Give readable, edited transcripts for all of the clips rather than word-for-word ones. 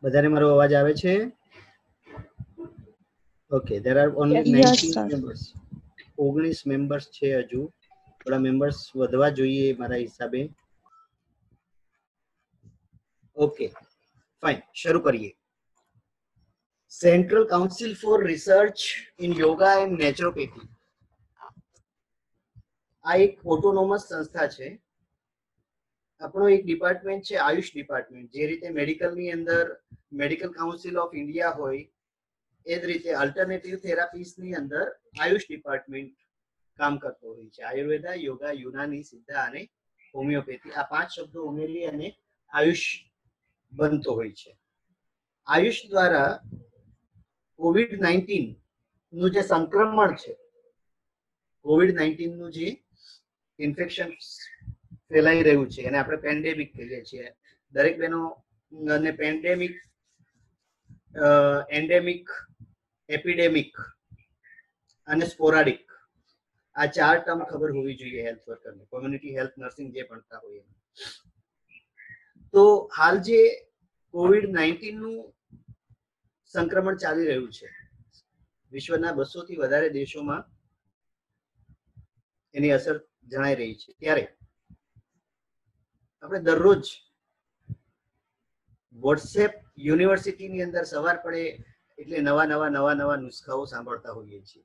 બધાને મારો અવાજ આવે છે? Okay, there are only 19 members. 19 members છે હજુ. થોડા members વધવા જોઈએ મારા હિસાબે. ઓકે, ફાઇન, શરૂ કરીએ. Central council four research in yoga and naturopathy આ એક ઓટોનોમસ સંસ્થા છે. આપણો એક ડિપાર્ટમેન્ટ છે આયુષ ડિપાર્ટમેન્ટ. જે રીતે મેડિકલની અંદર મેડિકલ કાઉન્સિલ ઓફ ઇન્ડિયા હોય એ જ રીતે અલ્ટરનેટિવ થેરાપીસની અંદર આયુષ ડિપાર્ટમેન્ટ કામ કરતો હોય છે. આયુર્વેદા, યોગા, યુનાની, સિદ્ધા અને હોમિયોપેથી આ 5 શબ્દો ઉમેરી અને આયુષ બનતો હોય છે. આયુષ દ્વારા કોવિડ-19 નું જે સંક્રમણ છે, કોવિડ-19 નું જે ઇન્ફેક્શન ફેલાઈ રહ્યું છે એને આપણે પેન્ડેમિક કહીએ છીએ. દરેક બહેનો અને પેન્ડેમિક, એન્ડેમિક, એપિડેમિક અને સ્પોરાડિક આ 4 ટર્મ ખબર હોવી જોઈએ હેલ્થ વર્કરને, કોમ્યુનિટી હેલ્થ નર્સિંગ જે ભણતા હોય. તો હાલ જે કોવિડ-19 નું સંક્રમણ ચાલી રહ્યું છે વિશ્વના 200 થી વધારે દેશોમાં એની અસર જણાઈ રહી છે. ત્યારે આપણે દરરોજ વોટ્સએપ યુનિવર્સિટીની અંદર સવાર પડે એટલે નવા નુસ્ખાઓ સાંભળતા હોઈએ છીએ.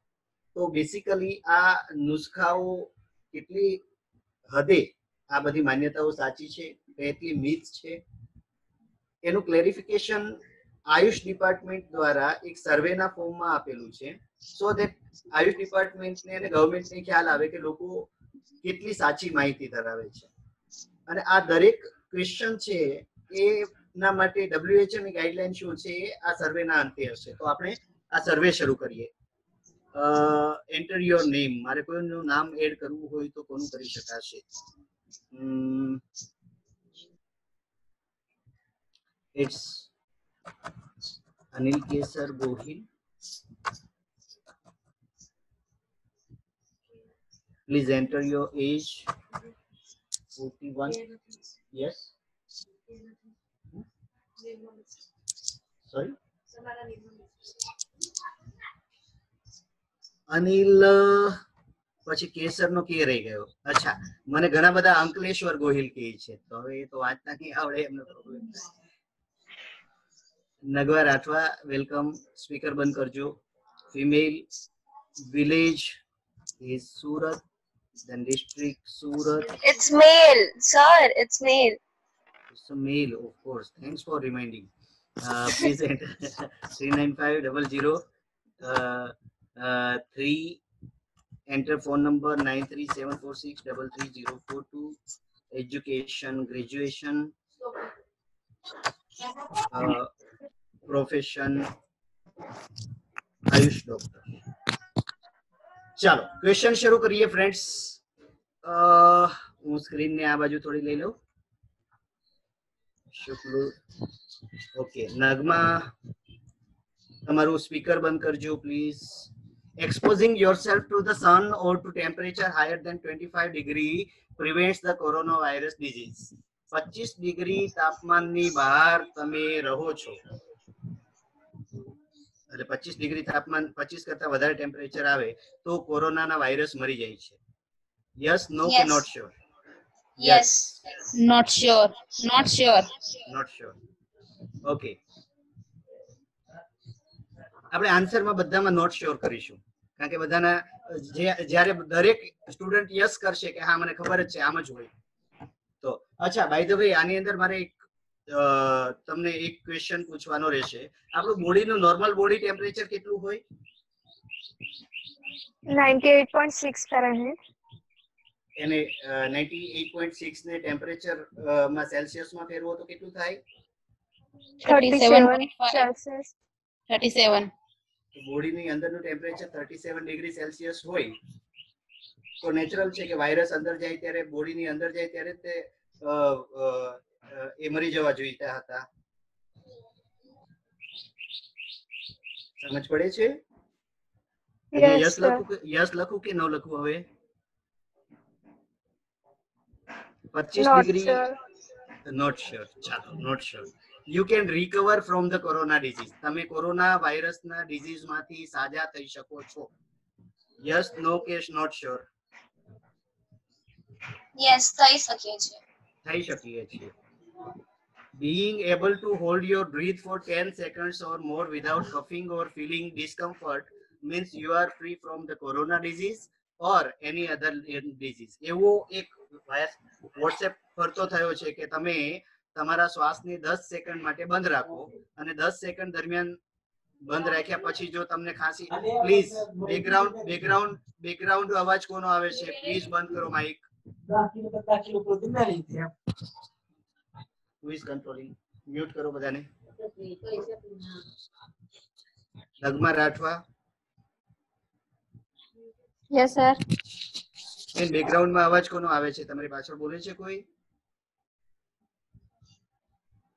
તો બેસિકલી આ નુસ્ખાઓ કેટલી હદે આ બધી માન્યતાઓ સાચી છે, કેટલી મિથ છે, એનું ક્લેરિફિકેશન આયુષ ડિપાર્ટમેન્ટ દ્વારા એક સર્વેના ફોર્મમાં આપેલું છે. સો ધેટ આયુષ ડિપાર્ટમેન્ટને અને ગવર્મેન્ટને ખ્યાલ આવે કે લોકો કેટલી સાચી માહિતી ધરાવે છે. અને આ દરેક ક્વેશ્ચન છે એના માટે WHO ની ગાઈડલાઈન શું છે આ સર્વેના અંતે હશે. તો આપણે આ સર્વે શરૂ કરીએ. Enter your name. મારે કોઈનું નામ એડ કરવું હોય તો કોનું કરી શકાશે? It's Anil Kesar Gohil. Please enter your age. 41. Yes. Sorry. Anil પછી કેસર નો કે રહી ગયો. અચ્છા, મને ઘણા બધા અંકલેશ્વર ગોહિલ કહે છે, તો હવે એ તો વાંચતા નહીં આવડે એમનો પ્રોબ્લેમ. નગવા રાઠવા, વેલકમ. સ્પીકર બંધ કરજો. Female, village is Surat, then district Surat. It's male, sir. It's male. It's a male, of course. Thanks for reminding. Please enter 39500. 3 enter phone number 9374633042. Education, graduation, profession, Ayush doctor. ચાલો question શરૂ કરીએ friends. હું screen ને આ બાજુ થોડી લઈ લઉં. શુક્લ. ઓકે, નગમા તમારું સ્પીકર બંધ કરજો please. Exposing yourself to the sun or to temperature higher than 25 degree prevents the coronavirus disease. 25 degree તાપમાનની બહાર તમે રહો છો એટલે 25 ડિગ્રી તાપમાન, 25 કરતા વધારે ટેમ્પરેચર આવે તો કોરોનાના વાયરસ મરી જાય છે. યસ, નો કે not sure? Yes. Not sure. Not sure. Not sure. Okay, આપણે આન્સરમાં બધામાં નોટ શ્યોર કરીશું કારણ કે બધાના જ્યારે દરેક સ્ટુડન્ટ યસ કરશે કે હા મને ખબર જ છે આમ જ હોય. તો અચ્છા, બાય ધ વે આની અંદર મારે એક તમને એક ક્વેશ્ચન પૂછવાનો રહેશે. આપણું બોડીનું નોર્મલ બોડી ટેમ્પરેચર કેટલું હોય? 98.6 Fahrenheit. એને 98.6 ને ટેમ્પરેચર માં સેલ્સિયસ માં ફેરવો તો કેટલું થાય? 37 Celsius. 37. બોડીની અંદરનું ટેમ્પરેચર 37 ડિગ્રી સેલ્સિયસ હોય તો નેચરલ છે કે વાયરસ અંદર જાય ત્યારે, બોડીની અંદર જાય ત્યારે તે એ મરી જવા જોઈતા હતા. સમજ પડે છે? યસ લખું કે નો લખું? હવે 25 ડિગ્રી નોટ શ્યોર. ચાલો, not sure. You can recover from the corona disease. તમે કોરોના વાયરસના ડિઝીઝ માંથી સાજા થઈ શકો છો. Yes, no કે not sure? Yes, થઈ શકીએ છીએ. થઈ શકીએ છીએ. Being able to hold your breath for 10 seconds or more without coughing or feeling discomfort means you are free from the corona disease or any other disease. એવો એક WhatsApp ફરતો થયો છે કે તમે તમારા શ્વાસને 10 સેકન્ડ માટે બંધ રાખો અને 10 સેકન્ડ દરમિયાન બંધ રાખ્યા પછી જો તમને ખાંસી, પ્લીઝ બેકગ્રાઉન્ડ અવાજ કોનો આવે છે? પ્લીઝ બંધ કરો Mike. Who is controlling? Mute કરો બધાને. નગમા રાઠવા. Yes, sir. બેકગ્રાઉન્ડમાં અવાજ કોનો આવે છે? તમારી પાછળ બોલે છે કોઈ?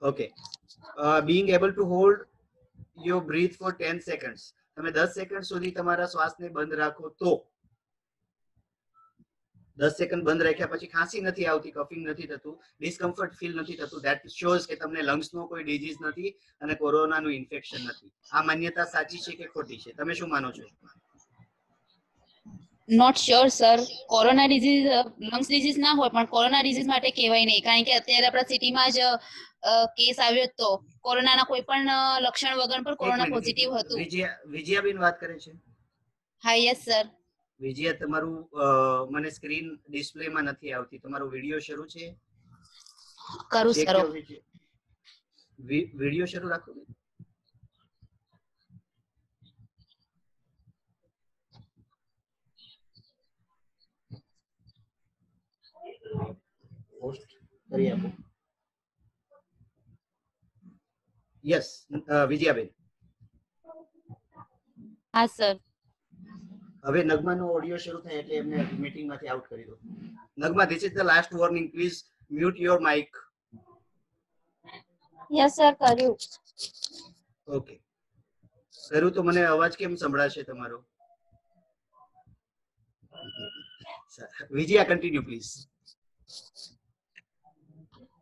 Okay. Being able to hold your breath for 10 seconds. તમે 10 સેકન્ડ સુધી તમારા શ્વાસને બંધ રાખો તો 10 સેકન્ડ બંધ રાખ્યા પછી ખાંસી નથી આવતી, કફિંગ નથી થતું, ડિસ્કમ્ફર્ટ ફીલ નથી થતું, ધેટ શોઝ કે તમને લંગ્સનો કોઈ ડિઝીઝ નથી અને કોરોનાનું ઇન્ફેક્શન નથી. આ માન્યતા સાચી છે કે ખોટી છે? તમે શું માનો છો? Not sure, sir. Corona disease lungs disease ના હોય પણ કોરોના ડિઝીઝ માટે કહેવાય નહીં, કારણ કે અત્યારે આપણા સિટીમાં જ કેસ આવ્યો તો કોરોનાના કોઈ પણ લક્ષણ વગર પણ કોરોના પોઝિટિવ હતું. વિજયાબેન વાત કરે છે. હા, યસ સર. વિજયા, તમારું મને સ્ક્રીન ડિસ્પ્લેમાં નથી આવતી. તમારો વિડિયો શરૂ છે? કરું સર. વિડિયો શરૂ રાખો. પોસ્ટ કરી આપો. યસ, વિજયાબેન. હા સર. હવે નગમાનો ઓડિયો શરૂ થાય એટલે એમને મીટિંગમાંથી આઉટ કરી દો. Nagma, this is the last warning. Please mute your mic. Yes sir, કર્યું. ઓકે, કર્યું તો મને અવાજ કેમ સંભળાશે તમારો? Vijaya, continue please.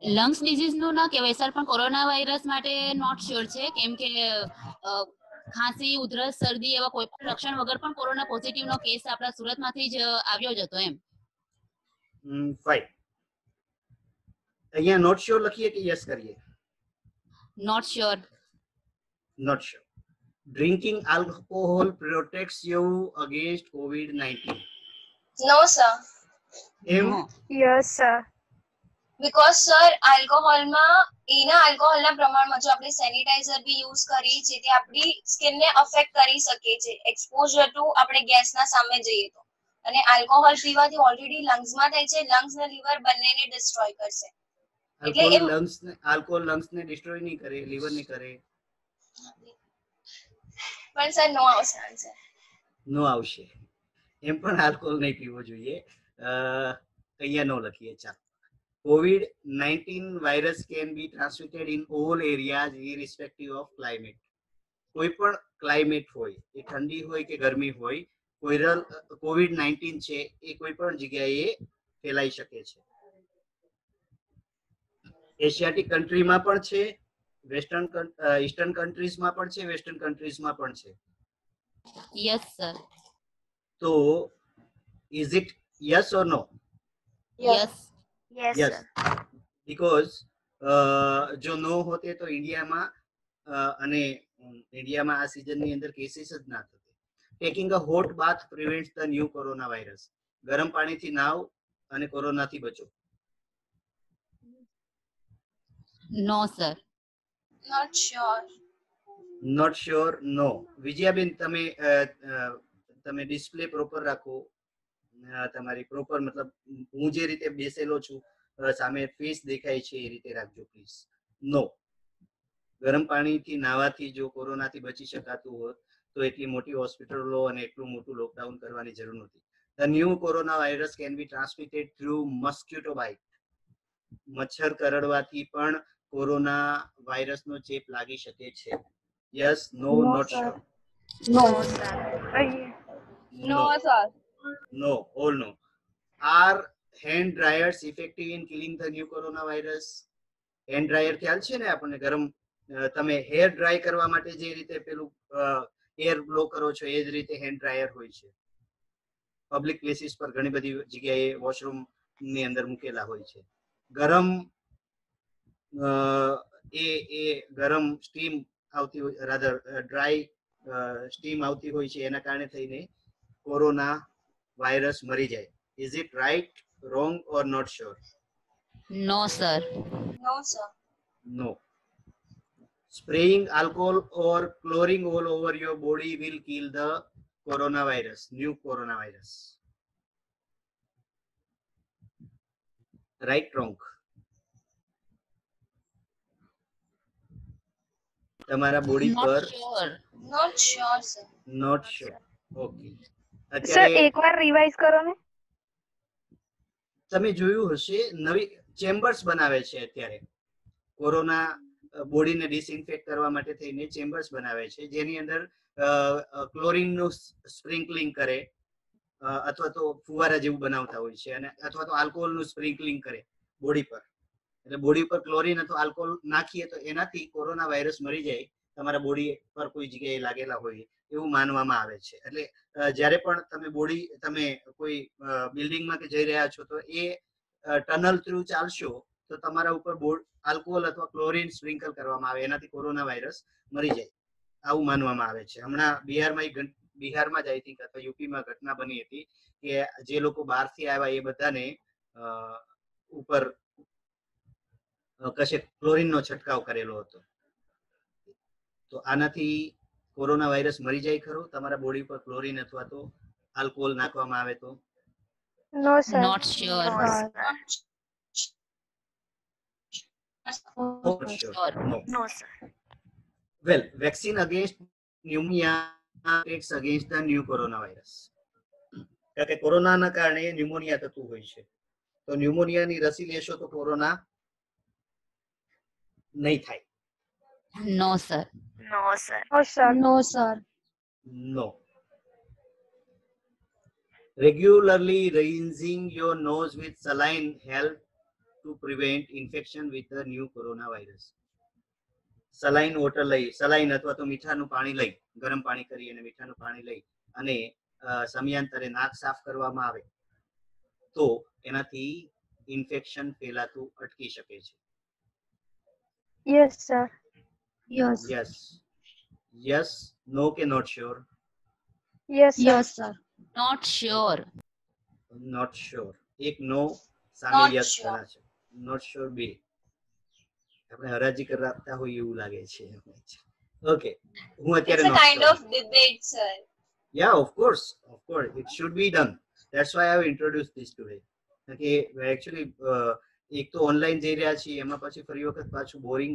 Lungs disease નું ના કહેવાય સર, પણ કોરોના વાયરસ માટે નોટ શ્યોર છે, કેમ કે ખાંસી, ઉધરસ, શરદી એવા કોઈ પણ લક્ષણ વગર પણ કોરોના પોઝિટિવ નો કેસ આપણા સુરતમાંથી જ આવ્યો જ હતો એમ. ફાઇન. અહીંયા નોટ શ્યોર લખીએ કે યસ કરીએ? Not sure. Not sure. Drinking alcohol protects you against COVID-19. No sir. એમ? Yes sir. બીકોઝ સર આલ્કોહોલમાં આલ્કોહોલના પ્રમાણમાં જો આપણે સેનિટાઈઝર બી યુઝ કરી જેથી આપણી સ્કિનને અફેક્ટ કરી શકે છે એક્સપોઝર ટુ આપણે ગેસના સામે જઈએ તો, અને આલ્કોહોલ પીવાથી ઓલરેડી લંગ્સમાં થાય છે, લંગ્સ ને લીવર બંનેને ડિસ્ટ્રોય કરશે. આલ્કોહોલ લંગ્સને ડિસ્ટ્રોય નહીં કરે, લીવર નહીં કરે. પણ સર નો આવશે આન્સર. નો આવશે. એમ પણ આલ્કોહોલ નહીં પીવો જોઈએ. અહીંયા નો લખીએ. ચાલો. COVID-19 virus can be transmitted in all areas irrespective of climate. કોઈ પણ ક્લાઇમેટ હોય, એ ઠંડી હોય કે ગરમી હોય, COVID-19 છે એ કોઈ પણ જગ્યાએ ફેલાઈ શકે છે. એશિયાટિક કન્ટ્રીમાં પણ છે, ઈસ્ટર્ન કન્ટ્રીઝમાં પણ છે, વેસ્ટર્ન કન્ટ્રીઝમાં પણ છે. Yes sir. તો is it yes or no? Yes. Yes, because જો નો હોતે તો ઇન્ડિયામાં અને ઇન્ડિયામાં આ સિઝનની અંદર કેસીસ જ ના થતે. Taking a hot bath prevents the new corona virus. ગરમ પાણીથી નાવ અને કોરોનાથી બચો. No sir. Not sure. Not sure, no. Vijayaben, તમે ડિસ્પ્લે પ્રોપર રાખો. તમારી પ્રોપર મતલબ હું જે રીતે બેસેલો છું સામે ફેસ દેખાય છે એ રીતે રાખજો પ્લીઝ. નો. ગરમ પાણીથી નાવાથી જો કોરોનાથી બચી શકાતું હોત તો એટલી મોટી હોસ્પિટલો અને એટલું મોટું લોકડાઉન કરવાની જરૂર નથી. The new corona virus can be transmitted through mosquito bite. મચ્છર કરડવાથી પણ કોરોના વાયરસનો ચેપ લાગી શકે છે. Yes, no, not sure? No sir. No sir. No, all no. Are hand dryers effective in killing the new coronavirus? Hand dryer ખ્યાલ છે ને આપણને? ગરમ તમે હેર ડ્રાય કરવા માટે જે રીતે પેલું એર બ્લો કરો છો એ જ રીતે હેન્ડ ડ્રાયર હોય છે. પબ્લિક પ્લેસીસ પર ઘણી બધી જગ્યાએ વોશરૂમ ની અંદર મૂકેલા હોય છે. ગરમ એ ગરમ સ્ટીમ આવતી હોય, રાધર ડ્રાય સ્ટીમ આવતી હોય છે, એના કારણે થઈને કોરોના વાયરસ મરી જાય. Is it right, wrong or not sure? No sir. No sir. No. Spraying alcohol or chlorine all over your body will kill the coronavirus, new coronavirus. Right, wrong? તમારા body પર not sure sir. Not sure. Okay. Sir એકવાર revise કરો ને. તમે જોયું હશે નવી chambers બનાવે છે અત્યારે. કોરોના બોડીને ડિસઇન્ફેક્ટ કરવા માટે થઈને ચેમ્બર્સ બનાવે છે, જેની અંદર ક્લોરીનનું સ્પ્રિંકલિંગ કરે, અથવા તો ફુવારા જેવું બનાવતા હોય છે, અને અથવા તો આલ્કોહોલનું સ્પ્રિંકલિંગ કરે બોડી પર. એટલે બોડી પર ક્લોરીન અથવા આલ્કોહોલ નાખીએ તો એનાથી કોરોના વાયરસ મરી જાય, તમારા બોડી પર કોઈ જગ્યાએ લાગેલા હોય એવું માનવામાં આવે છે. એટલે જ્યારે પણ તમે કોઈ બિલ્ડિંગમાં કે જઈ રહ્યા છો તો એ ટનલ થ્રુ ચાલશો તો તમારા ઉપર આલ્કોહોલ અથવા ક્લોરીન સ્પ્રિંકલ કરવામાં આવે, એનાથી કોરોના વાયરસ મરી જાય આવું માનવામાં આવે છે. હમણાં બિહારમાં જ આઈ થિંક અથવા યુપીમાં ઘટના બની હતી કે જે લોકો બહારથી આવ્યા એ બધાને ઉપર કશે ક્લોરીનનો છંટકાવ કરેલો હતો. તો આનાથી કોરોના વાયરસ મરી જાય ખરો તમારા બોડી પર ક્લોરીન અથવા તો આલ્કોહોલ નાખવામાં આવે તો? No sir. Not sure. No sir. Well, vaccine against pneumonia protects against the new coronavirus. કારણ કે કોરોનાના કારણે ન્યુમોનિયા થતું હોય છે, તો ન્યુમોનિયાની રસી લેશો તો કોરોના નહીં થાય. નો sir. No sir. No sir. No sir. No. Regularly rinsing your nose with saline help to prevent infection with the new coronavirus. Saline water લઈ, સલાઈન અથવા તો મીઠાનું પાણી લઈ, ગરમ પાણી કરી અને મીઠાનું પાણી લઈ અને સમયાંતરે નાક સાફ કરવામાં આવે તો એનાથી ઇન્ફેક્શન ફેલાતું અટકી શકે છે. Yes sir. Yes. Yes. Yes, no કે not sure? Yes yes sir. Not sure. Not sure. એક નો સામે Not યસ sure. ઘણા છે. નોટ શ્યોર બે. આપણે હરાજી કરતા હોય એવું લાગે છે. ઓકે, હું It's અત્યારે a not kind sure. of debate, sir. Yeah, of course, it should be done. That's why I have introduced this today. કે actually એક તો ઓનલાઈન જઈ રહ્યા છીએ, એમાં પછી ફરી વખત પાછું બોરિંગ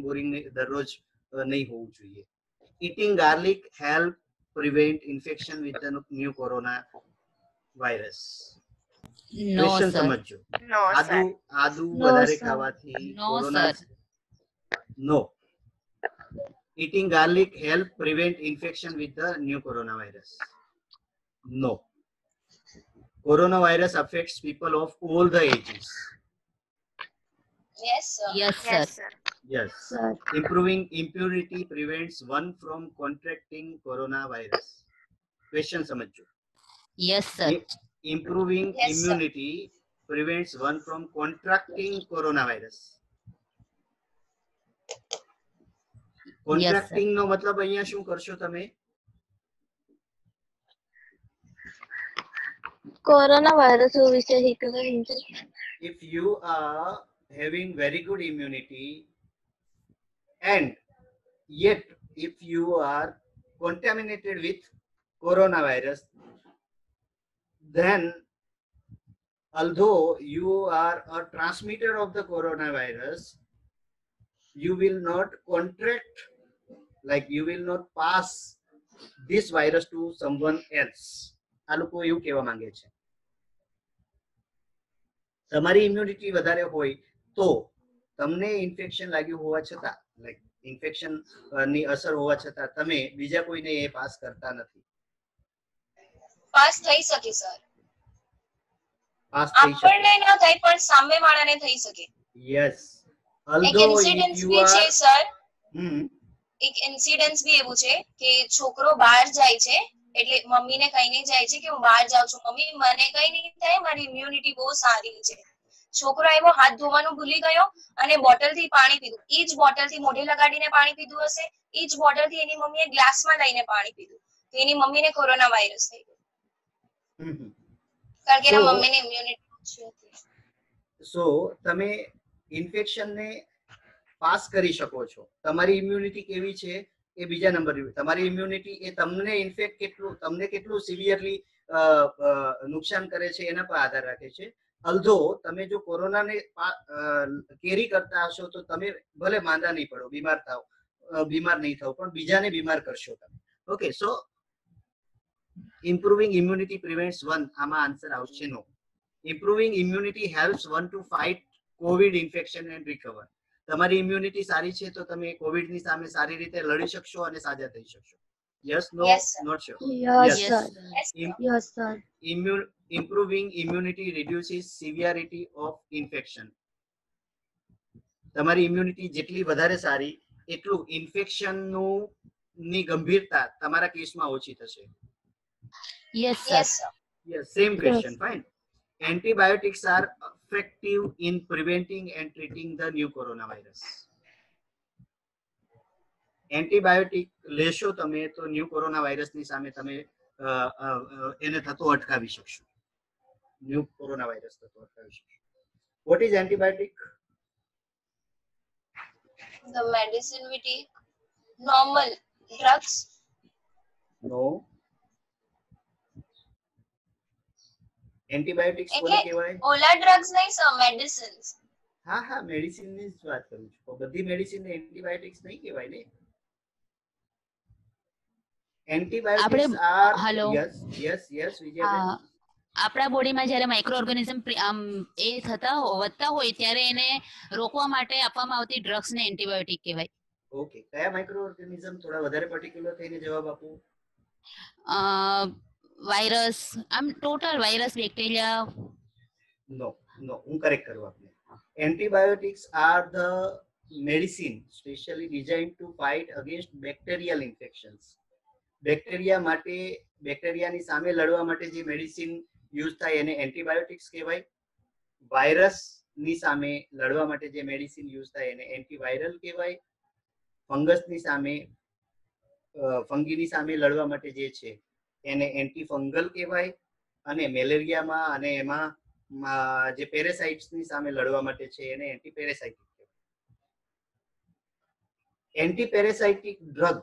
દરરોજ નહીં હોવું જોઈએ. Eating garlic help prevent infection with the new corona virus. No question sir. સમજજો. No sir. આદુ No, વધારે sir. ખાવાથી No, corona? sir. No. Eating garlic help prevent infection with the new coronavirus? No. Coronavirus affects people of all the ages. Yes, sir. Yes sir. Yes sir. Yes. Sir. Improving immunity prevents one from contracting coronavirus. Question समझो. Yes sir. Improving Yes, sir. immunity prevents one from contracting coronavirus. Contracting નો મતલબ અહીંયા શું કરશો તમે? Corona virus વિશે શીખવું છે. If you are having very good immunity and yet if you are contaminated with coronavirus, then although you are a transmitter of the coronavirus, you will not contract, like you will not pass this virus to someone else. આ લોકો એવું કહેવા માંગે છે. તમારી immunity વધારે હોય તો તમને ઇન્ફેક્શન લાગ્યું હોવા છતાં, લાઈક ઇન્ફેક્શન ની અસર હોવા છતાં તમે બીજા કોઈને એ પાસ કરતા નથી. પાસ થઈ શકે સર. પાસ થઈ શકે. આપણને ના થાય પણ સામે વાળાને થઈ શકે. યસ. એક ઇન્સિડન્સ બી છે સર. એક ઇન્સિડન્સ બી એવું છે કે છોકરો બહાર જાય છે, એટલે મમ્મીને કહીને જાય છે કે હું બહાર જાઉં છું, મમ્મી મને કઈ નહીં થાય, મારી ઇમ્યુનિટી બહુ સારી છે. છોકરો આવ્યો, હાથ ધોવાનું ભૂલી ગયો અને બોટલ થી પાણી પીધું. એ જ બોટલ થી મોઢે લગાડીને પાણી પીધું હશે, એ જ બોટલ થી એની મમ્મીએ ગ્લાસમાં લઈને પાણી પીધું, તો એની મમ્મીને કોરોના વાયરસ થઈ ગયો, કારણ કે એના મમ્મીની ઇમ્યુનિટી ઓછી હતી. સો તમે ઇન્ફેક્શન ને પાસ કરી શકો છો. તમારી ઇમ્યુનિટી કેવી છે એ બીજા નંબર. તમારી ઇમ્યુનિટી એ તમને ઇન્ફેક્ટ તમને કેટલું સિવિયરલી નુકસાન કરે છે એના પર આધાર રાખે છે. અલ્ધો તમે જો કોરોનાને કેરી કરતા હશો તો તમે ભલે માંદા નહીં પડો, બીમાર નહીં થાવ, પણ બીજાને બીમાર કરશો તમે. Okay, so improving immunity prevents one, આમાં આન્સર આવશે no. Improving immunity helps one to fight COVID infection and recover. તમારી ઇમ્યુનિટી સારી છે તો તમે કોવિડ ની સામે સારી રીતે લડી શકશો અને સાજા થઈ શકશો. Yes, no, not sure? Yes, sir. Yes, sir. Improving immunity reduces severity of infection. તમારી ઇમ્યુનિટી જેટલી વધારે સારી એટલું ઇન્ફેક્શન ની ગંભીરતા તમારા કેસમાં ઓછી થશે. Yes sir. Yes, same question. Fine. Antibiotics are effective in preventing and treating the new coronavirus. Antibiotic લેશો તમે તો ન્યૂ કોરોના વાયરસની સામે તમે એને થતો અટકાવી શકશો. ન્યૂ કોરોના વાયરસ થતો અટકાવી શકશો. What is antibiotic? The medicine we take, normal drugs. No. Antibiotics કોને એટલે કહેવાય? ઓલા drugs નહીં સર, medicines. હા હા, મેડિસિન ની જ વાત કરું છું. બધી મેડિસિન ને એન્ટીબાયોટિક્સ નહીં કહેવાય ને. Antibiotics are yes Vijayaben. આપણા બોડીમાં જ્યારે માઇક્રો ઓર્ગેનિઝમ એ વધતા હોય ત્યારે એને રોકવા માટે આપવામાં આવતી ડ્રગ્સ ને એન્ટીબાયોટિક કહેવાય. ઓકે, કયા માઇક્રો ઓર્ગેનિઝમ? થોડા વધારે પર્ટિક્યુલર થઈને જવાબ આપો. વાયરસ, આમ ટોટલ વાયરસ, બેક્ટેરિયા. નો, હું કરેક્ટ કરું આપને. Antibiotics are the medicine specially designed to fight against bacterial infections. બેક્ટેરિયાની સામે લડવા માટે જે મેડિસિન યુઝ થાય એને એન્ટીબાયોટિક્સ કહેવાય. વાયરસની સામે લડવા માટે જે મેડિસિન યુઝ થાય એને એન્ટીવાયરલ કહેવાય. ફંગીની સામે લડવા માટે જે છે એને એન્ટીફંગલ કહેવાય. અને મેલેરિયામાં અને એમાં જે પેરેસાઇટ્સની સામે લડવા માટે છે એને એન્ટીપેરેસાઇટિક કહેવાય. એન્ટીપેરેસાઇટિક ડ્રગ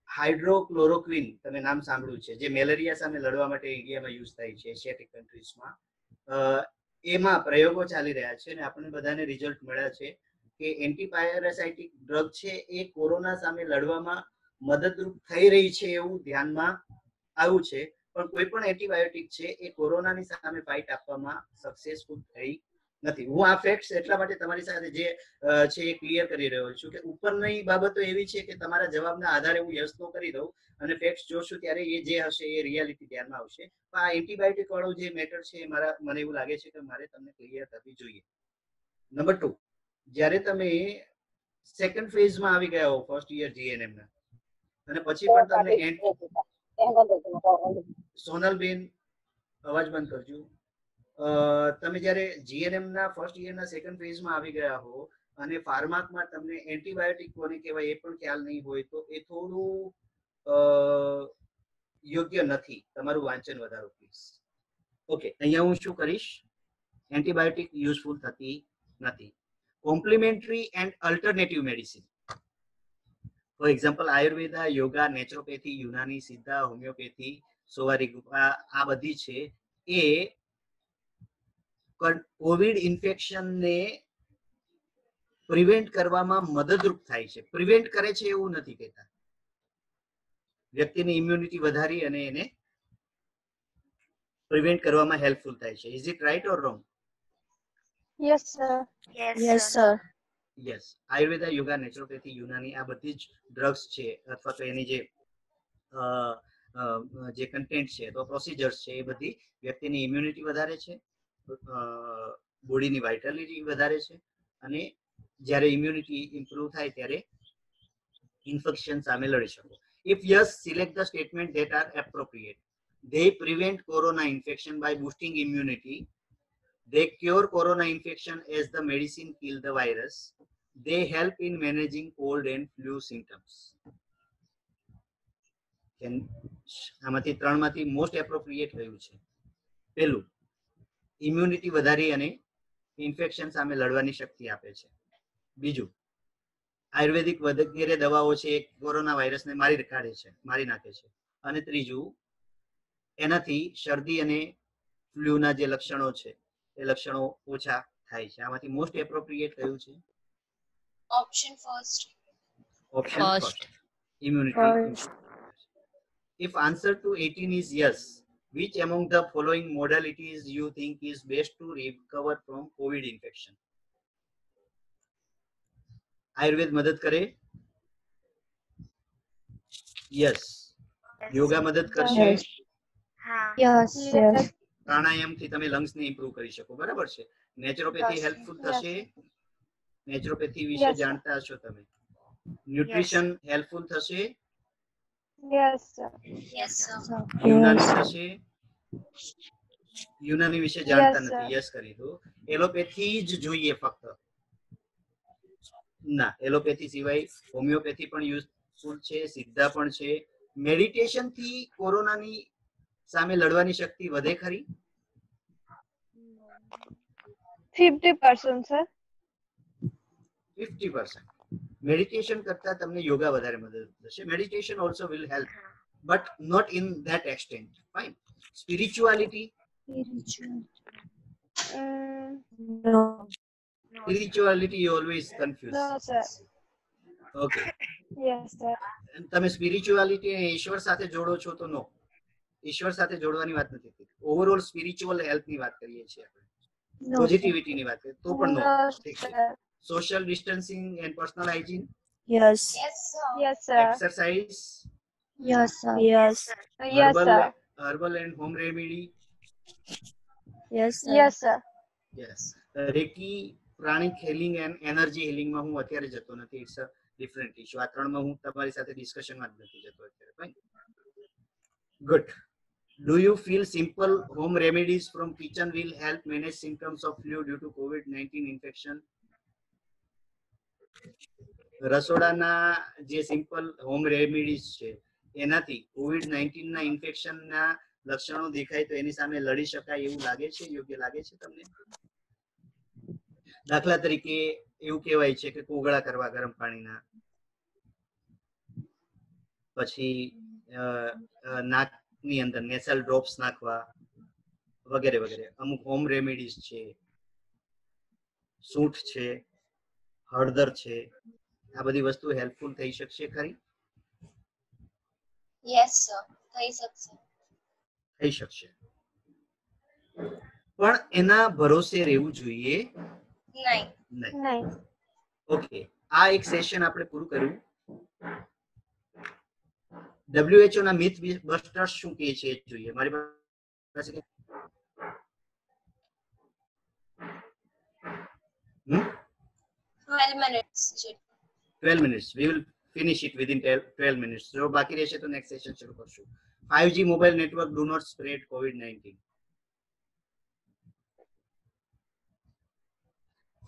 હાઇડ્રોક્લોરોક્વિન, તમે નામ સાંભળ્યું છે, જે મેલેરિયા સામે લડવા માટે ઇન્ડિયામાં યુઝ થાય છે એશિયાટિક કન્ટ્રીઝમાં. એમાં પ્રયોગો ચાલી રહ્યા છે અને આપણને બધાને રિઝલ્ટ મળ્યા છે કે એન્ટીપેરેસાઇટિક ડ્રગ છે એ કોરોના સામે લડવામાં મદદરૂપ થઈ રહી છે એવું ધ્યાનમાં આવ્યું છે. પણ કોઈ પણ એન્ટીબાયોટિક છે એ કોરોનાની સામે ફાઇટ આપવામાં સક્સેસફુલ થઈ નથી. હું આ ફેક્ટ્સ એટલા માટે તમારી સાથે જે છે એ ક્લિયર કરી રહ્યો છું કે ઉપરની બાબતો એવી છે કે તમારા જવાબના આધારે હું યસ નો કરી દઉં અને ફેક્ટ્સ જોશું ત્યારે એ જે હશે એ રિયાલિટી ધ્યાનમાં આવશે. પણ આ એન્ટીબાયોટિક વાળો જે મેટર છે એ મને એવું લાગે છે કે મારે તમને ક્લિયર થવી જોઈએ. નંબર 2, જ્યારે તમે સેકન્ડ ફેઝમાં આવી ગયા હો ફર્સ્ટ યર જીએનએમ ના અને પછી પણ તમને સોનલબેન અવાજ બંધ કરજો. તમે જ્યારે જીએનએમ ના ફર્સ્ટ યર ના સેકન્ડ ફેઝમાં આવી ગયા હો અને ફાર્માકમાં તમને એન્ટીબાયોટિક કોને કહેવાય એ પણ ખ્યાલ નહીં હોય તો એ થોડું યોગ્ય નથી. તમારું વાંચન વધારો પ્લીઝ. ઓકે, અહીંયા હું શું કરીશ, એન્ટીબાયોટિક યુઝફુલ થતી નથી. Complementary and alternative medicine, for example Ayurveda, yoga, naturopathy, Unani, Siddha, homeopathy, સોવારી ગુફા, આ બધી છે એ કોવિડ ઇન્ફેક્શનને પ્રિવેન્ટ કરવામાં મદદરૂપ થાય છે. પ્રિવેન્ટ કરે છે એવું નથી કહેતા. વ્યક્તિની ઇમ્યુનિટી વધારી અને એને પ્રિવેન્ટ કરવામાં હેલ્પફુલ થાય છે. Is it right or wrong? Yes, sir. Yes, sir. Yes. Ayurveda, yoga, naturopathy, Unani આ બધી જ ડ્રગ્સ છે અથવા તો એની જે કન્ટેન્ટ છે તો પ્રોસિજર્સ છે એ બધી વ્યક્તિની ઇમ્યુનિટી વધારે છે, બોડીની વાઇટાલિટી વધારે છે અને જ્યારે ઇમ્યુનિટી ઇમ્પ્રુવ થાય ત્યારે ઇન્ફેક્શન સામે લડી શકો. If yes, select the statement that are appropriate. They prevent corona infection by boosting immunity. They cure corona infection as the medicine kill the virus. They help in managing cold and flu symptoms. આમાંથી ત્રણમાંથી most appropriate કયું છે? પહેલું, immunity વધારી અને infection સામે લડવાની શક્તિ આપે છે. બીજું, આયુર્વેદિક વગેરે દવાઓ છે કોરોના વાયરસને મારી નાખે છે. અને ત્રીજું, એનાથી શરદી અને ફ્લૂના જે લક્ષણો છે એ લક્ષણો ઓછા થાય છે. આમાંથી મોસ્ટ એપ્રોપ્રિએટ કયું છે? Option first. Option first, immunity. If answer to 18 is yes, which among the following modalities you think is best to recover from COVID infection? Ayurveda मदद करे? Yes. योगा मदद करशे? Yes. Yes. પ્રાણાયામ થી તમે લંગ્સ ને ઇમ્પ્રૂવ કરી શકો, બરાબર છે. નેચરોપેથી હેલ્પફુલ થશે? નેચરોપેથી વિશે જાણતા હશો તમે. ન્યુટ્રિશન હેલ્પફુલ થશે? Yes, sir. Yes sir. Unani થશે? યુનાની વિશે જાણતા Yes, નથી? sir. યસ કરી દો. એલોપેથી જ જોઈએ ફક્ત? ના, એલોપેથી સિવાય હોમિયોપેથી પણ યુઝફુલ છે, સિદ્ધા પણ છે. મેડિટેશન થી કોરોનાની સામે લડવાની શક્તિ વધે ખરી? 50%, sir. 50%. મેડિટેશન કરતા તમને યોગા વધારે મદદ થશે. Meditation also will help, but not in that extent. Fine. Spirituality? No. Spirituality you always confuse. No, sir. Okay. Yes, sir. તમે સ્પિરિચ્યુઆલિટી ઈશ્વર સાથે જોડો છો તો નો, ઈશ્વર સાથે જોડવાની વાત નથી. ઓવરઓલ સ્પિરિચ્યુઅલ હેલ્થની વાત કરીએ છીએ આપણે, No. પોઝિટિવિટીની વાત કરીએ તો પણ નો. No, ઠીક છે. sir. Social distancing and personal hygiene? Yes. Yes sir. Yes, sir. Exercise? Yes, sir. Yes. Yes, sir. Herbal and home remedy? Yes, sir. Yes, sir. Yes. Reiki, pranic healing and energy હીલિંગમાં હું અત્યારે જતો નથી. It's a different issue. આ ત્રણમાં હું તમારી સાથે ડિસ્કશનમાં જ નથી જતો અત્યારે. Fine. Good. Do you feel simple home remedies from kitchen will help manage symptoms of flu due to COVID-19 infection? રસોડાના જે સિમ્પલ હોમ રેમેડીઝ છે એનાથી કોવિડ-19 ના ઇન્ફેક્શનના લક્ષણો દેખાય તો એની સામે લડી શકાય એવું લાગે છે? યોગ્ય લાગે છે તમને? દાખલા તરીકે એવું કહેવાય છે કે કોગળા કરવા ગરમ પાણીના, પછી નાકની અંદર નેસલ ડ્રોપ્સ નાખવા વગેરે વગેરે. અમુક હોમ રેમેડીઝ છે, સૂંઠ છે, હળદર છે, આ બધી વસ્તુ હેલ્પફુલ થઈ શકશે ખરી? Yes sir. થઈ શકશે. થઈ શકશે, પણ એના ભરોસે રહેવું જોઈએ નહીં. નહીં. નહીં. ઓકે, આ એક સેશન આપણે પૂરું કર્યું. WHO ના મિથ બસ્ટર્સ શું કહે છે એ જોઈએ. મારી પાસે 12 minutes છે. 12 minutes. We will finish it within 12 minutes. જો બાકી રહેશે તો નેક્સ્ટ સેશન શરૂ કરશું. 5G mobile network do not spread COVID-19.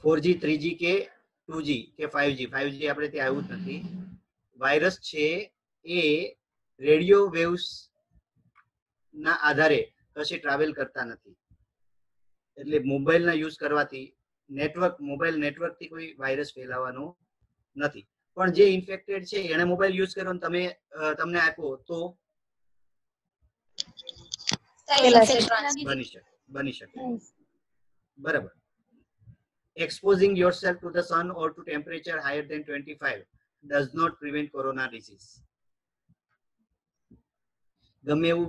4G 3G કે 2G કે 5G આપણે ત્યાં આવ્યું જ નથી. વાયરસ છે એ રેડિયો વેવ્સ ના આધારે કશે ટ્રાવેલ કરતા નથી. એટલે મોબાઈલના યુઝ કરવાથી મોબાઈલ નેટવર્કથી કોઈ વાયરસ ફેલાવાનો નથી. પણ જે ઇન્ફેક્ટેડ છે એને મોબાઈલ યુઝ કર્યો અને તમને આપ્યો તો બની શકે. બરાબર. Exposing yourself to the sun or to temperature higher than 25 does not prevent corona disease. ગમે એવું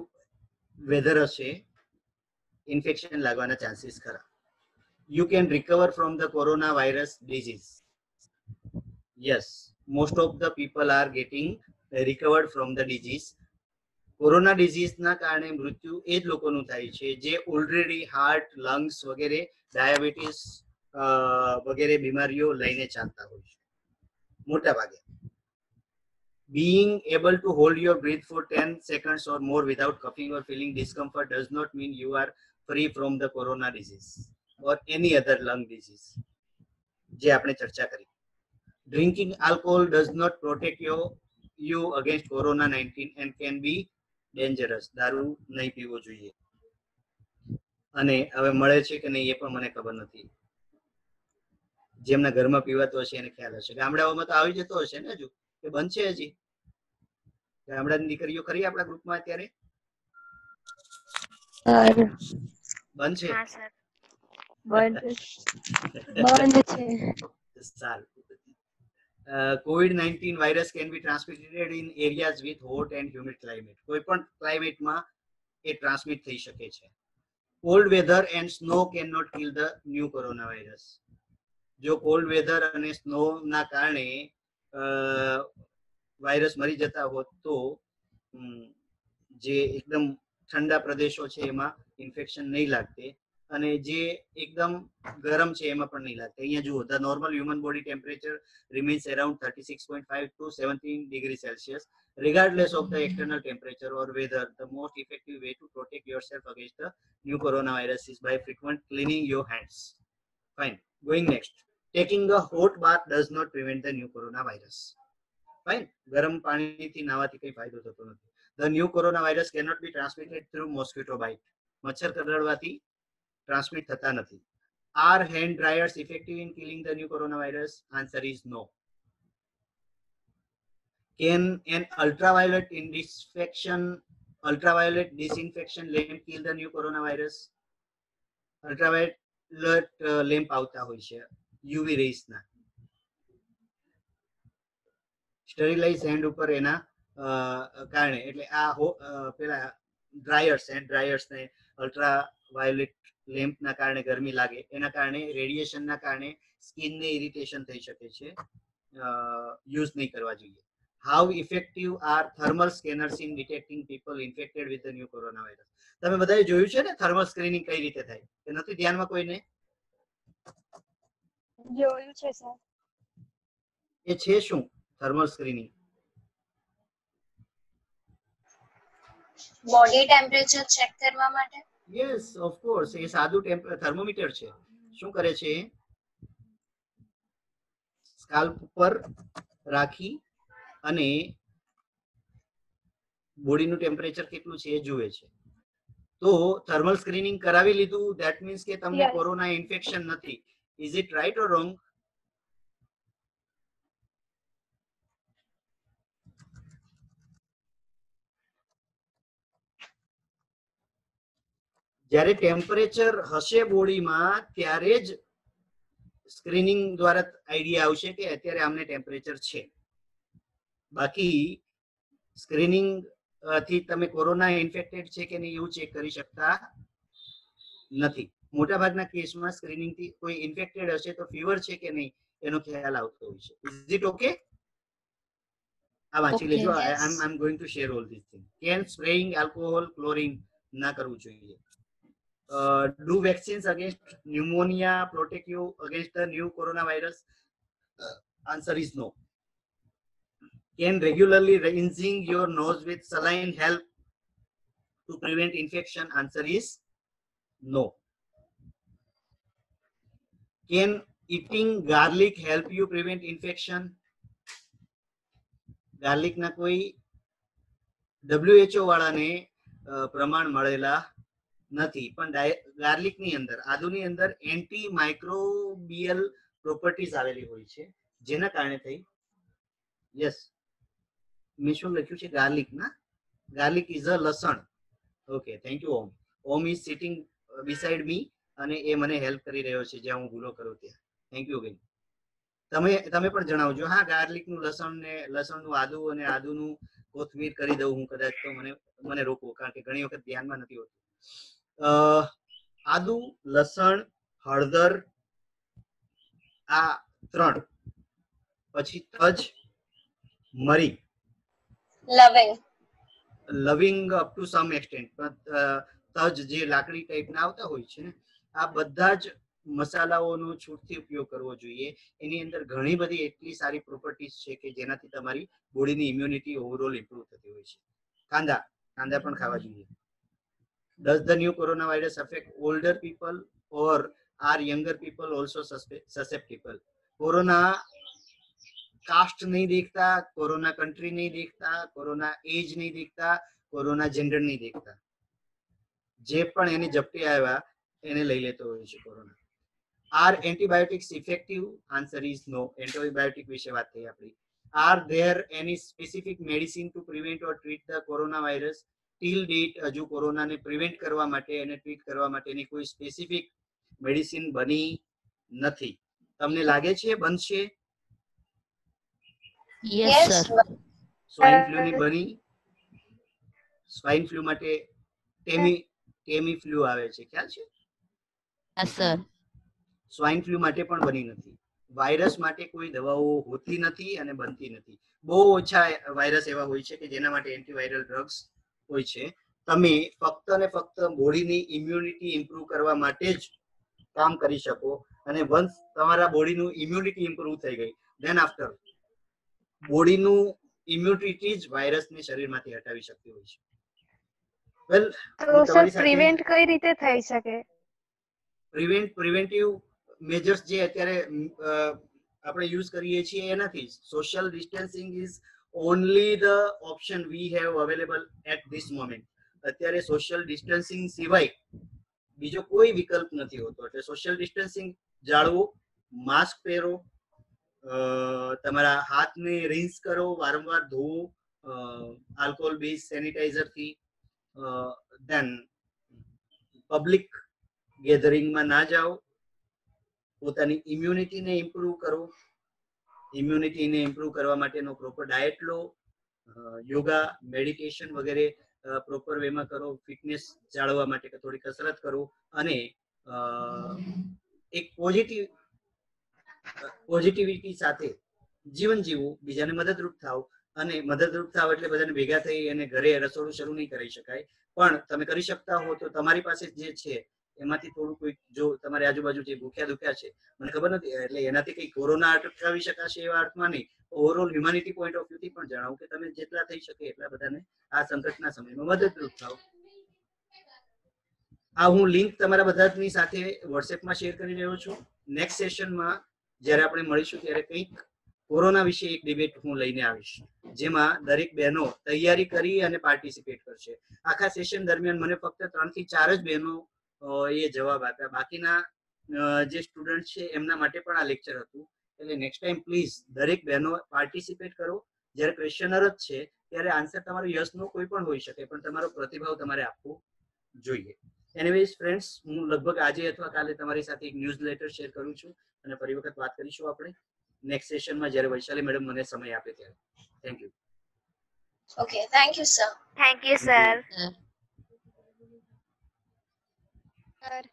વેધર હશે, ઇન્ફેક્શન લાગવાના ચાન્સીસ ખરા. You can recover from the coronavirus disease. Yes, most of the people are getting recovered from the disease. Corona ડિઝીઝના કારણે મૃત્યુ એ જ લોકોનું થાય છે જે ઓલરેડી હાર્ટ, લંગ્સ વગેરે, ડાયાબિટીસ વગેરે બીમારીઓ લઈને ચાલતા હોય છે મોટા ભાગે. being able to hold your breath for 10 seconds or more without coughing or feeling discomfort does not mean you are free from the corona disease or any other lung disease. જે આપણે ચર્ચા કરી. Drinking alcohol does not protect you against corona-19 and can be dangerous. દારૂ નહીં પીવો જોઈએ. અને હવે મળે છે કે નહીં એ પણ મને ખબર નથી. જેમના ઘરમાં પીવાતો હશે એને ખ્યાલ હશે. ગામડાઓમાં તો આવી જતો હશે ને હજુ કે બંધ છે હજી? ગામડાની દીકરીઓ ખરી આપણા ગ્રુપમાં અત્યારે? બંધ છે? બંધ છે. સારું. COVID-19 virus can be transmitted in areas with hot and humid climate. કોઈ પણ ક્લાઇમેટમાં એ ટ્રાન્સમિટ થઈ શકે છે. Cold weather and snow cannot kill the new coronavirus. જો કોલ્ડ વેધર અને સ્નો ના કારણે વાયરસ મરી જતા હોત તો જે એકદમ ઠંડા પ્રદેશો છે એમાં ઇન્ફેક્શન નહીં લાગતે અને જે એકદમ ગરમ છે એમાં પણ નહીં લાગતે. અહીંયા જુઓ, the normal human body temperature remains around 36.5 to 17 degrees Celsius regardless of the external temperature or weather. The most effective way to protect yourself against the new coronavirus is by frequent cleaning your hands. Fine. Going next. Taking a hot bath does not prevent the new coronavirus. Fine. ગરમ પાણીથી નાવાથી કઈ ફાયદો થતો નથી. The new coronavirus cannot be transmitted through mosquito bite. મચ્છર કરડવાથી transmit થતા નથી. Are hand dryers effective in killing the new coronavirus? Answer is no. Can an ultraviolet disinfection lamp kill the new coronavirus? Ultraviolet lamp આવતા હોય છે UV rays ના. Sterilise hand ઉપર એના કારણે એટલે આ પેલા ડ્રાયર્સ હેન્ડ ડ્રાયર્સ ને અલ્ટ્રાવાયોલેટ લેમ્પ ના કારણે ગરમી લાગે એના કારણે રેડિયેશન ના કારણે સ્કિન ને ઇરિટેશન થઈ શકે છે. યુઝ નહીં કરવા જોઈએ. How effective are thermal scanners in detecting people infected with the new corona virus? તમે બધાએ જોયું છે ને થર્મલ સ્ક્રીનિંગ કઈ રીતે થાય? કે નથી ધ્યાનમાં કોઈને? જોયું છે સર. એ છે શું thermal screening? Body temperature check કરવા માટે. Yes of course. એ સાદું થર્મોમીટર છે. શું કરે છે? સ્કાલ્પ પર રાખી અને બોડીનું ટેમ્પરેચર કેટલું છે એ જુએ છે. તો થર્મલ સ્ક્રીનિંગ કરાવી લીધું ધેટ મીન્સ કે તમને કોરોના ઇન્ફેક્શન નથી. Is it right or wrong? જ્યારે ટેમ્પરેચર હશે બોડીમાં ત્યારે જ સ્ક્રીનિંગ દ્વારા આઈડિયા આવશે કે અત્યારે આમને ટેમ્પરેચર છે. બાકી સ્ક્રીનિંગ થી તમે કોરોના ઇન્ફેક્ટેડ છે કે નહીં એવું ચેક કરી શકતા નથી. મોટાભાગના કેસમાં સ્ક્રીનિંગ થી કોઈ ઇન્ફેક્ટેડ હશે તો ફીવર છે કે નહીં એનો ખ્યાલ આવતો હોય છે. Is it okay? આ વાંચી લેજો. I am going to share all this thing. Can spraying alcohol chlorine ના કરવું જોઈએ. Do vaccines against pneumonia protect you against the new coronavirus? Answer is no. Can regularly rinsing your nose with saline help to prevent infection? Answer is no. Can eating garlic help you prevent infection? Garlic na koi WHO વાળાને પ્રમાણ મળેલા નથી. પણ garlic ની અંદર આદુની અંદર anti microbial properties આવેલી હોય છે જેના કારણે થઈ. યસ, મેં શું લખ્યું છે? ગાર્લિક ના. ગાર્લિક ઇઝ અ લસણ. Okay, thank you Om. Om is sitting beside me અને એ મને હેલ્પ કરી રહ્યો છે જ્યાં હું ભૂલો કરું ત્યાં. થેન્ક યુ બેન. તમે પણ જણાવજો. હા, ગાર્લિકનું લસણનું આદુ અને આદુનું કોથમીર કરી દઉં હું કદાચ તો મને રોકવો, કારણ કે ઘણી વખત ધ્યાનમાં નથી હોતું. આદુ, લસણ, હળદર આ 3, પછી તજ, મરી, લવિંગ અપ ટુ સમ એક્સટેન્ટ. તજ જે લાકડી ટાઈપના આવતા હોય છે ને, આ બધા જ મસાલાઓનો છૂટથી ઉપયોગ કરવો જોઈએ. એની અંદર ઘણી બધી એટલી સારી પ્રોપર્ટીઝ છે કે જેનાથી તમારી બોડીની ઇમ્યુનિટી ઓવરઓલ ઇમ્પ્રુવ થતી હોય છે. કાંદા પણ ખાવા જોઈએ. Does the new coronavirus affect older people or are younger people also susceptible? Corona caste नहीं देखता, कोरोना कंट्री नहीं देखता, कोरोना एज नहीं देखता, कोरोना जेंडर नहीं देखता. જે પણ એને ઝપટી આવ્યા એને લઈ લેતો હોય છે corona. Are antibiotics effective? Answer is no. Antibiotic વિશે વાત થઈ આપણી. Are there any specific medicine to prevent or treat the corona virus? Till date હજુ કોરોનાને પ્રિવેન્ટ કરવા માટે અને ટ્રીટ કરવા માટેની કોઈ સ્પેસિફિક મેડિસિન બની નથી. તમને લાગે છે બનશે? Yes sir. સ્વાઇન ફ્લુ ની બની? સ્વાઇન ફ્લુ માટે ટેમી ફ્લુ આવે છે, ખ્યાલ છે? Yes sir. સ્વાઇન ફ્લુ માટે પણ બની નથી. વાયરસ માટે કોઈ દવાઓ હોતી નથી અને બનતી નથી. બહુ ઓછા વાયરસ એવા હોય છે કે જેના માટે એન્ટીવાયરલ ડ્રગ્સ હોય છે. તમે ફક્ત ને ફક્ત બોડીની ઇમ્યુનિટી ઇમ્પ્રુવ કરવા માટે જ કામ કરી શકો. અને વન્સ તમારા બોડીનું ઇમ્યુનિટી ઇમ્પ્રુવ થઈ ગઈ, ધેન આફ્ટર બોડીનું ઇમ્યુનિટી જ વાયરસને શરીરમાંથી હટાવી શકતી હોય છે. વેલ, તો સર પ્રિવેન્ટ કઈ રીતે થઈ શકે? પ્રિવેન્ટિવ મેજર્સ જે અત્યારે આપણે યુઝ કરીએ છીએ એનાથી social distancing is only the option we have available at this moment. અત્યારે સોશિયલ ડિસ્ટન્સિંગ સિવાય બીજો કોઈ વિકલ્પ નથી હોતો. એટલે સોશિયલ ડિસ્ટન્સિંગ જાળવો, માસ્ક પહેરો, તમારા હાથને રિન્સ કરો, વારંવાર ધોવો આલ્કોહોલ બેઝ સેનિટાઈઝરથી. દેન પબ્લિક ગેધરિંગમાં ના જાઓ. પોતાની ઇમ્યુનિટીને ઇમ્પ્રુવ કરો. ઇમ્યુનિટીને ઇમ્પ્રુવ કરવા માટેનો પ્રોપર ડાયટ લો, યોગા, મેડિટેશન વગેરે પ્રોપર વેમાં કરો. ફિટનેસ જાળવવા માટે થોડી કસરત કરો અને એક પોઝિટિવિટી સાથે જીવન જીવો, બીજાને મદદરૂપ થાવ. અને મદદરૂપ થાવ એટલે બધાને ભેગા થઈ અને ઘરે રસોડું શરૂ નહીં કરી શકાય, પણ તમે કરી શકતા હો તો તમારી પાસે જે છે એમાંથી થોડું કોઈ, જો તમારી આજુબાજુ જે ભૂખ્યા દુખ્યા છે, મને ખબર નથી એટલે એનાથી કઈ કોરોના અટકાવી શકાશે એવા અર્થમાં નહીં, ઓવરઓલ હ્યુમેનિટી પોઈન્ટ ઓફ વ્યૂથી પણ જણાવું કે તમે જેટલા થઈ શકે એટલા બધાને આ સંકટના સમયમાં મદદરૂપ થાવ. આ હું લિંક તમારા બધાની સાથે વોટ્સએપમાં શેર કરી રહ્યો છું. નેક્સ્ટ સેશનમાં જ્યારે આપણે મળીશું ત્યારે કંઈક કોરોના વિશે એક ડિબેટ હું લઈને આવીશ, જેમાં દરેક બહેનો તૈયારી કરી અને પાર્ટિસિપેટ કરશે. આખા સેશન દરમિયાન મને ફક્ત 3 થી 4 જ બહેનો એ જવાબ આપ્યા. બાકીના જે સ્ટુડન્ટ છે એમના માટે પણ આ લેક્ચર હતું. એટલે નેક્સ્ટ ટાઈમ પ્લીઝ દરેક બહેનો પાર્ટિસિપેટ કરો. જ્યારે ક્વેશ્ચનર જ છે ત્યારે આન્સર તમારો યસ નો કોઈ પણ હોઈ શકે, પણ તમારો પ્રતિભાવ તમારે આપવો જોઈએ. એનીવેઝ ફ્રેન્ડ્સ, હું લગભગ આજે અથવા કાલે તમારી સાથે એક ન્યૂઝ લેટર શેર કરું છું અને ફરી વખત વાત કરીશું આપણે નેક્સ્ટ સેશનમાં જ્યારે વૈશાલી મેડમ મને સમય આપે ત્યારે. Thank you. Okay, thank you sir. Thank you sir. Sir. Sir